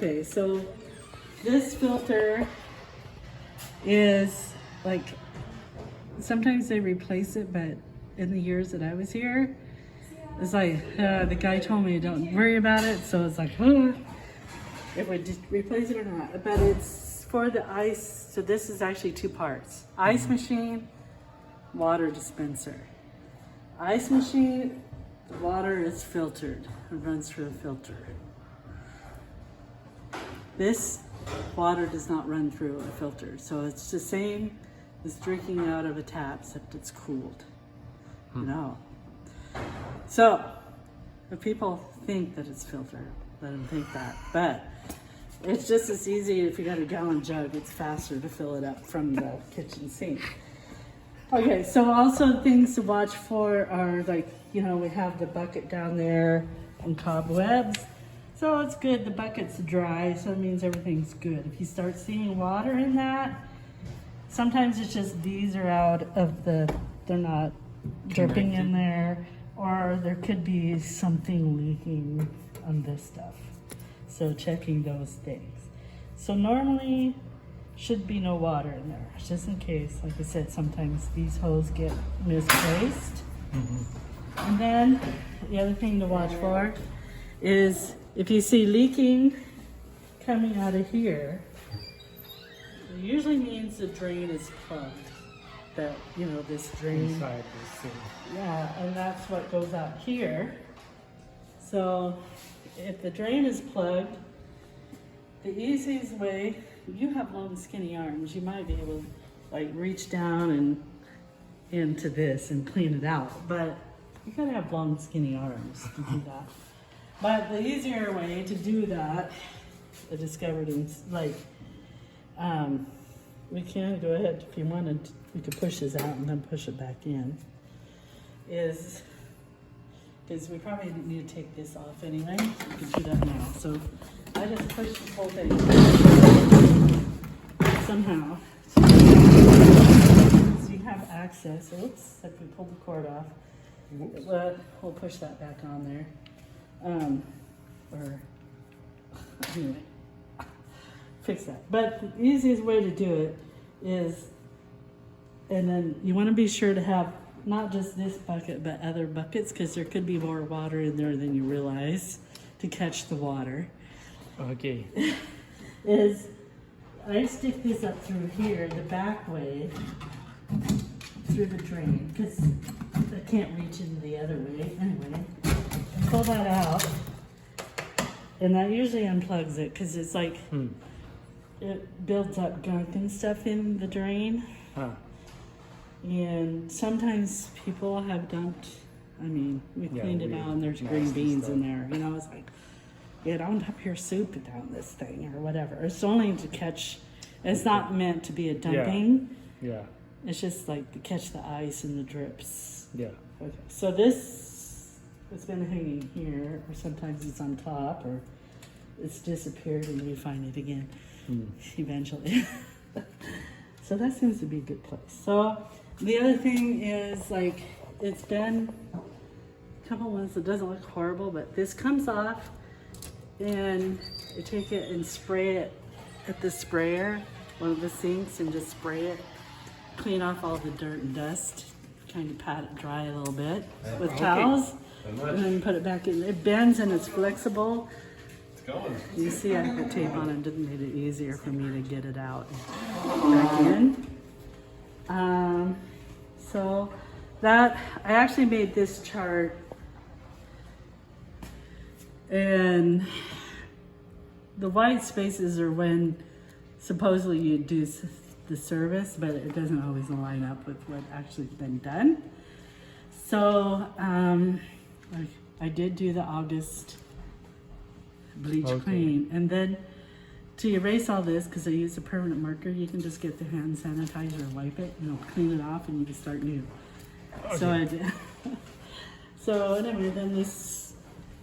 Okay, so this filter is like, sometimes they replace it, but in the years that I was here, it's like, the guy told me don't worry about it, so it's like, if we just replace it or not. But it's for the ice, so this is actually two parts. Ice machine, water dispenser. Ice machine, the water is filtered. It runs through a filter. This water does not run through a filter, so it's the same as drinking out of a tap, except it's cooled. No. So, if people think that it's filtered, let them think that. But it's just as easy if you got a gallon jug, it's faster to fill it up from the kitchen sink. Okay, so also things to watch for are like, you know, we have the bucket down there and cobwebs. So it's good, the bucket's dry, so it means everything's good. If you start seeing water in that, sometimes it's just these are out of the, they're not dripping in there, or there could be something leaking on this stuff. So checking those things. So normally should be no water in there, just in case. Like I said, sometimes these hoses get misplaced. And then the other thing to watch for is if you see leaking coming out of here, it usually means the drain is plugged. That, you know, this drain. Inside this thing. Yeah, and that's what goes out here. So if the drain is plugged, the easiest way, if you have long skinny arms, you might be able to like reach down and into this and clean it out. But you gotta have long skinny arms to do that. But the easier way to do that, I discovered in like, we can go ahead if you wanted, we could push this out and then push it back in, is we probably need to take this off anyway. We can do that now. So I just push this whole thing somehow. So you have access. Oops, if we pull the cord off, we'll push that back on there. Or anyway, fix that. But the easiest way to do it is, and then you want to be sure to have not just this bucket, but other buckets, because there could be more water in there than you realize to catch the water. Okay. Is I stick this up through here, the back way, through the drain, because I can't reach into the other way. Anyway, pull that out, and that usually unplugs it, because it's like it builds up gunk and stuff in the drain. And sometimes people have dumped, I mean, we cleaned it out and there's green beans in there. You know, it's like, yeah, don't dump your soup down this thing or whatever. It's only to catch, it's not meant to be a dumping. Yeah. It's just like to catch the ice and the drips. Yeah. Okay. So this has been hanging here, or sometimes it's on top, or it's disappeared and we find it again eventually. So that seems to be a good place. So the other thing is, like, it's been a couple months, it doesn't look horrible, but this comes off and you take it and spray it at the sprayer, one of the sinks, and just spray it, clean off all the dirt and dust, kind of pat it dry a little bit with towels, and then put it back in. It bends and it's flexible. You see I put tape on it, didn't make it easier for me to get it out and back in. So that, I actually made this chart, and the white spaces are when supposedly you do the service, but it doesn't always line up with what actually been done. So I did do the August bleach clean, and then to erase all this, because I use a permanent marker, you can just get the hand sanitizer and wipe it, and it'll clean it off, and you can start new. So I did. So anyway, then this,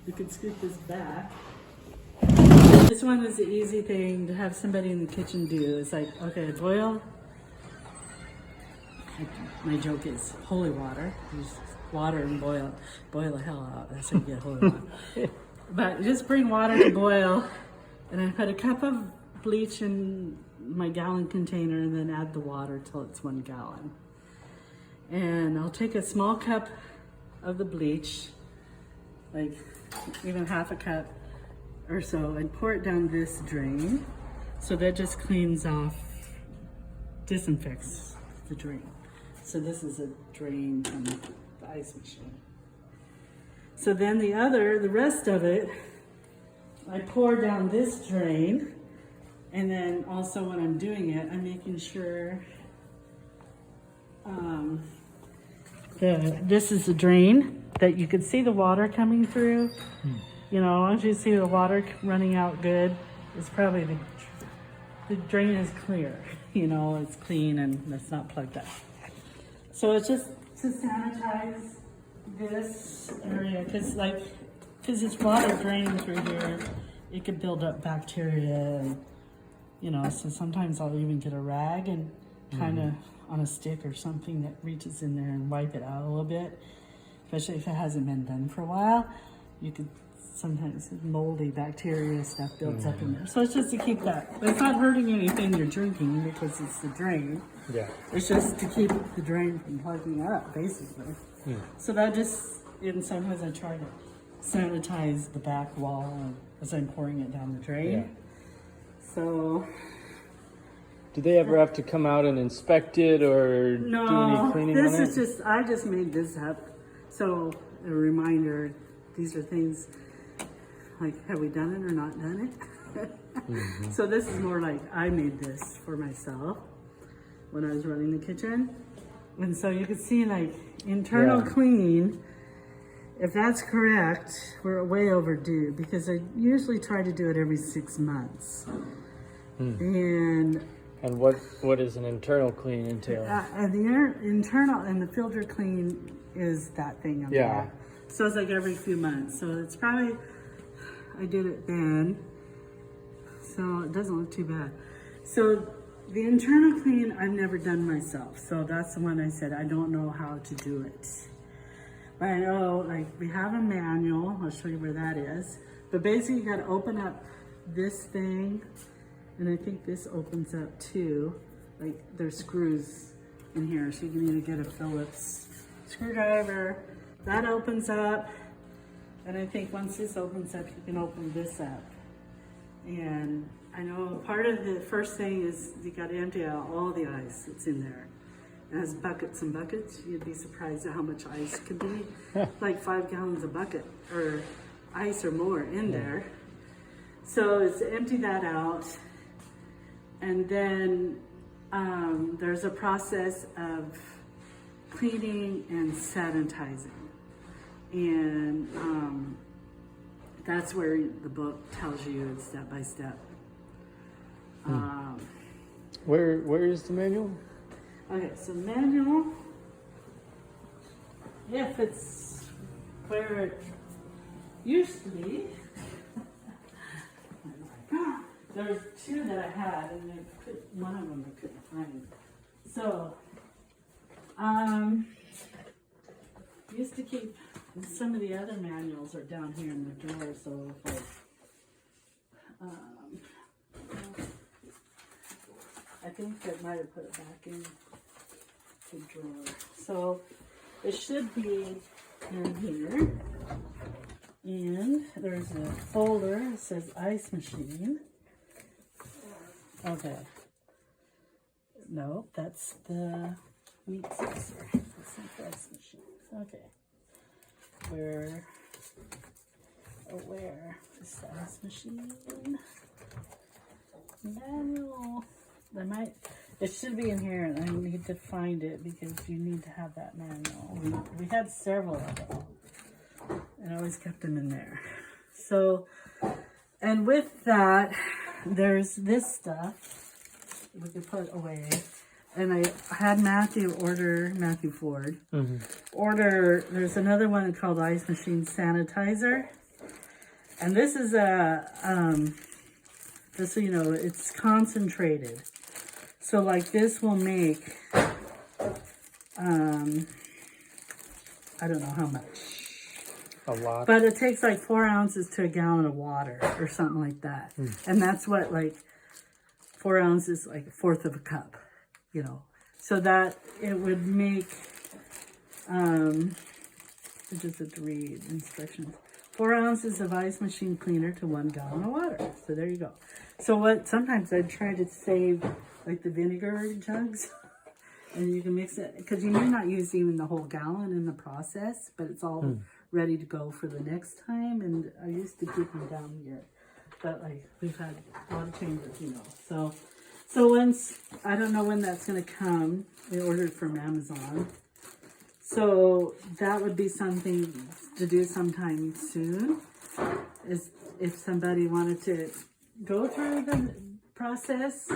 you can scoot this back. This one is the easy thing to have somebody in the kitchen do. It's like, okay, boil. My joke is holy water. Use water and boil the hell out. That's how you get holy water. But just bring water to boil And I put a cup of bleach in my gallon container and then add the water till it's 1 gallon. And I'll take a small cup of the bleach, like even half a cup or so, and pour it down this drain. So that just cleans off, disinfects the drain. So this is a drain from the ice machine. So then the rest of it, I pour down this drain. And then also when I'm doing it, I'm making sure this is a drain that you can see the water coming through. You know, once you see the water running out good, it's probably the drain is clear. You know, it's clean and it's not plugged up. So it's just to sanitize this area because it's water draining through here, it could build up bacteria and, you know, so sometimes I'll even get a rag and kind of on a stick or something that reaches in there and wipe it out a little bit, especially if it hasn't been done for a while. You could sometimes moldy bacteria stuff builds up in there. So it's just to keep that. But it's not hurting anything you're drinking because it's the drain. Yeah. It's just to keep the drain from plugging up, basically. So that just, and sometimes I try to sanitize the back wall as I'm pouring it down the drain. Yeah. So Do they ever have to come out and inspect it or do any cleaning this on it? is just, I just made this up. So a reminder, these are things like, have we done it or not done it? So this is more like I made this for myself when I was running the kitchen. And so you can see like internal cleaning, if that's correct, we're way overdue because I usually try to do it every 6 months. And what does an internal clean entail? And the internal and the filter clean is that thing on the back. So it's like every few months. So it's probably, I did it then. So it doesn't look too bad. So the internal clean I've never done myself. So that's the one I said, I don't know how to do it. But I know, like, we have a manual. I'll show you where that is. But basically, you got to open up this thing. And I think this opens up too. Like, there's screws in here. So you can either get a Phillips screwdriver. That opens up. And I think once this opens up, you can open this up. And I know part of the first thing is you got to empty out all the ice that's in there. It has buckets and buckets. You'd be surprised at how much ice could be. Like 5 gallons a bucket or ice or more in there. So it's to empty that out. And then there's a process of cleaning and sanitizing. And that's where the book tells you step by step. Where is the manual? Okay, so manual, if it's where it used to be, there's 2 that I had, and one of them I couldn't find. So, used to keep, some of the other manuals are down here in the drawer, so if I think I might have put it back in the drawer. So it should be in here. And there's a folder that says ice machine. Okay. No, that's the meat saucer. That's not the ice machine. Okay. Where is the ice machine? Manual. It should be in here, and I need to find it because you need to have that manual. We had several of them, and I always kept them in there. So, and with that, there's this stuff we could put away. And I had Matthew Ford, there's another one called Ice Machine Sanitizer. And this is just so you know, it's concentrated. So like this will make, I don't know how much. A lot. But it takes like 4 ounces to a gallon of water or something like that. And that's what, like, 4 ounces, like a fourth of a cup, you know. So that it would make, I just have to read instructions. 4 ounces of ice machine cleaner to 1 gallon of water. So there you go. So what, sometimes I'd try to save like the vinegar jugs. And you can mix it, because you may not use even the whole gallon in the process, but it's all ready to go for the next time. And I used to keep them down here, but like we've had a lot of changes, you know. So once, I don't know when that's going to come. We ordered from Amazon. So that would be something to do sometime soon, is if somebody wanted to go through the process.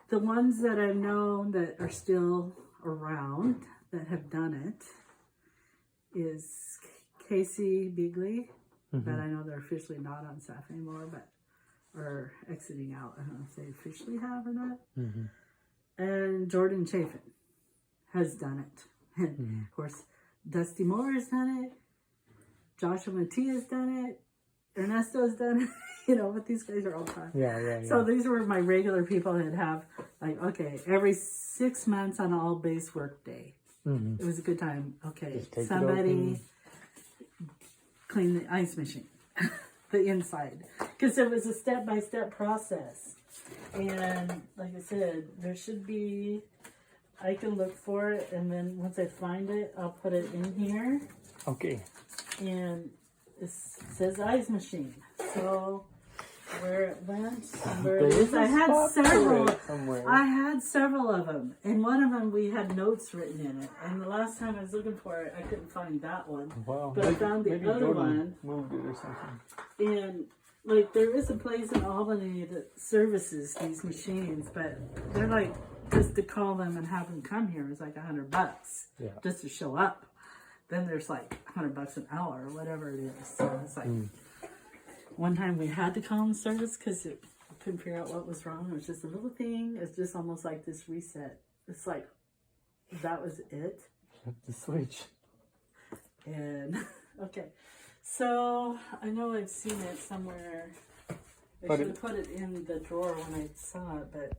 The ones that I know that are still around that have done it is Casey Bigley, but I know they're officially not on staff anymore, but are exiting out. I don't know if they officially have or not. And Jordan Chafin has done it. And of course, Dusty Moore has done it. Joshua Mattia has done it. Ernesto's done it. You know, but these guys are all time. Yeah. So these were my regular people that have, like, okay, every 6 months on all base work day. It was a good time. Okay, somebody clean the ice machine, the inside. Because it was a step-by-step process. And like I said, there should be, I can look for it, and then once I find it, I'll put it in here. Okay. And it says ice machine. So where it went, where it is. I had several. I had several of them, and one of them we had notes written in it. And the last time I was looking for it, I couldn't find that one. Wow. But I found the other Jordan one. moved it or something. And like there is a place in Albany that services these machines, but they're like, just to call them and have them come here is like $100 just to show up. Then there's like $100 an hour or whatever it is. So it's like. One time we had to call in service because we couldn't figure out what was wrong. It was just a little thing. It's just almost like this reset. It's like, that was it. The switch. And, okay. So, I know I've seen it somewhere. I But should have put it in the drawer when I saw it, but